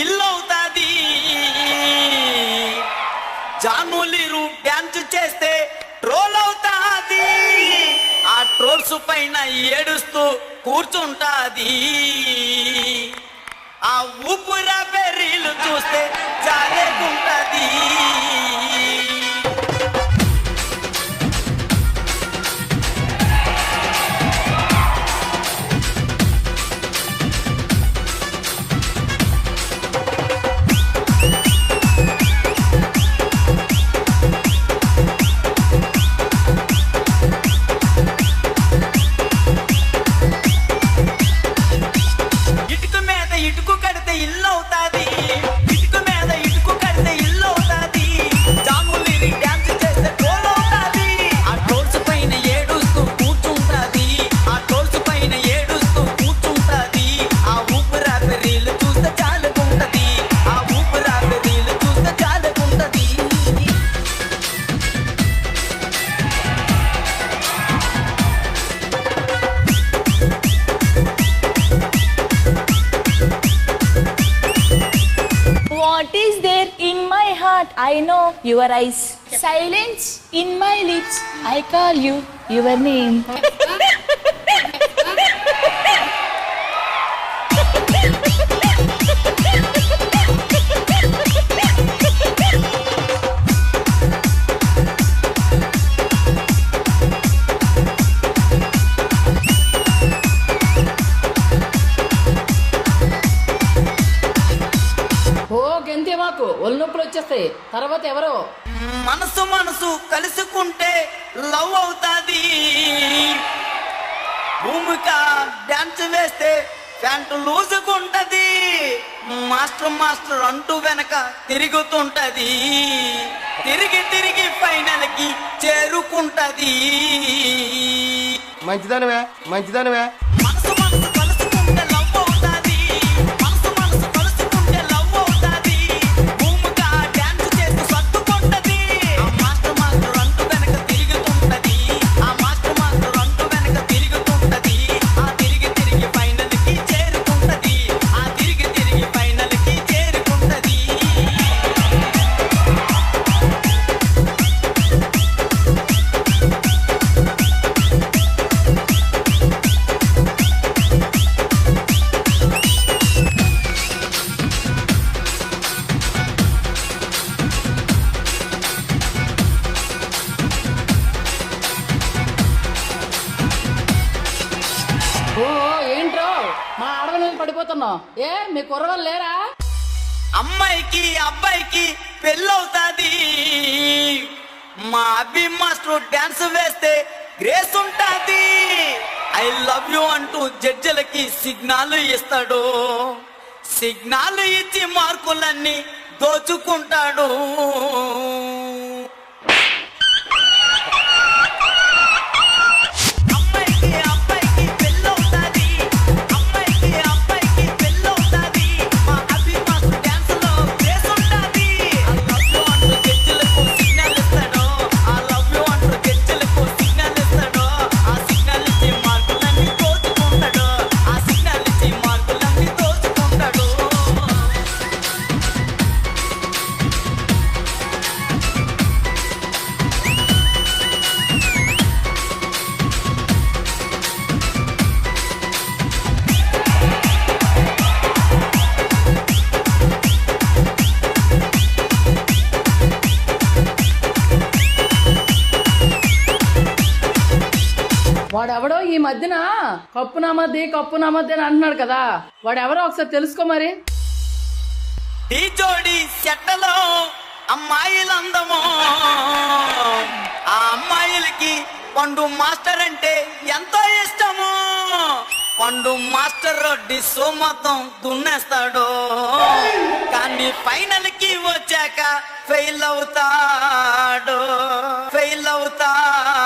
ఇల్లవుతాది. జానులీరు dance చేస్తే troll అవుతాది. ఆ ట్రోల్స్ పైన ఏడుస్తూ కూర్చుంటాది. ఆ ఊపురా బెర్రీలు చూస్తే జాలేకుంటది. ఇటుకు కడితే ఇల్లు అవుతాది. ఇటుకు మీద ఇటుకు కడితే ఇల్లు అవుతాది. జాములీరి డ్యాన్స్ చేస్తే ట్రోల్ అవుతాది. ఆ ట్రోల్స్ పైన ఏడుస్తూ కూర్చుంటాది. ఆ ట్రోల్స్ పైన ఏడుస్తూ కూర్చుంటాది. ఆ ఊపిరాపి రీలు చూస్తే చాలుకుంటది. ఆ ఊపిరాపి రీలు చూస్తే చాలుకుంటది. What is there in my heart? I know your eyes. Silence in my lips. I call you your name. ఓ గంతే మాకు ఒళ్ళు నొప్పులు వచ్చేస్తాయి. తర్వాత ఎవరో మనసు మనసు కలుసుకుంటే లవ్ అవుతాది. భూమిక డాన్స్ వేస్తే ప్యాంటు లూజుకుంటది. మాస్టర్ మాస్టర్ అంటూ వెనక తిరుగుతుంటది. తిరిగి తిరిగి ఫైనల్ కి చేరుకుంటది. మంచిదానివే మంచిదానివే. మనసు మనసు కలుసుకుంటే లవ్ అవుతాది. మనసు మనసు కలుసుకుంటే లవ్ అవుతాది. భూమిక డాన్స్ చేస్తూ సర్దుకుంటది. ఆ మాస్టర్ మాస్టర్ అంటూ వెనక తిరుగుతుంటది. ఆ మాస్టర్ మాస్టర్ అంటూ వెనక తిరుగుతుంటది. ఆ తిరిగి తిరిగి ఫైనల్ కి చేరుకుంటది. ఆ తిరిగి తిరిగి ఫైనల్ కి చేరుకుంటది. ఓ ఏంట్రో మా ఆడవాళ్ళ మీద పడిపోతున్నావు. ఏ మీ కుర్రవాళ్ళు లేరా? అమ్మాయికి అబ్బాయికి పెళ్ళవుతాది. మా అబ్బి మాస్టర్ డాన్స్ వేస్తే గ్రేస్ ఉంటాది. ఐ లవ్ యూ అంటూ జడ్జిలకి సిగ్నల్ ఇస్తాడు. సిగ్నల్ ఇచ్చి మార్కులన్నీ దోచుకుంటాడు. అమ్మాయికి అబ్బాయికి పెళ్ళవుతాది. అమ్మాయికి అబ్బాయికి పెళ్ళవుతాది. మా అబ్బి మాస్టర్ డాన్స్ లో గ్రేస్ ఉంటాది. I love you అంటూ జడ్జిలకు సిగ్నల్ ఇస్తాడు. I love you అంటూ జడ్జిలకు సిగ్నల్ ఇస్తాడు. ఆ సిగ్నల్ ఇచ్చి మార్కులన్నీ దోచుకుంటాడు. ఆ సిగ్నల్ ఇచ్చి మార్కులన్నీ దోచుకుంటాడు. వాడెవడో ఈ మధ్యన కప్పు నామద్ది అని అంటున్నాడు కదా. వాడెవరో ఒకసారి తెలుసుకో మరి. ఈ జోడి చెట్టలో అమ్మాయిలందమో. ఆ అమ్మాయిలకి పండు మాస్టర్ అంటే ఎంతో ఇష్టము. పండు మాస్టర్ డిస్సో మొత్తం దున్నేస్తాడు. కానీ ఫైనల్ కి వచ్చాక ఫెయిల్ అవుతాడు. ఫెయిల్ అవుతాడు.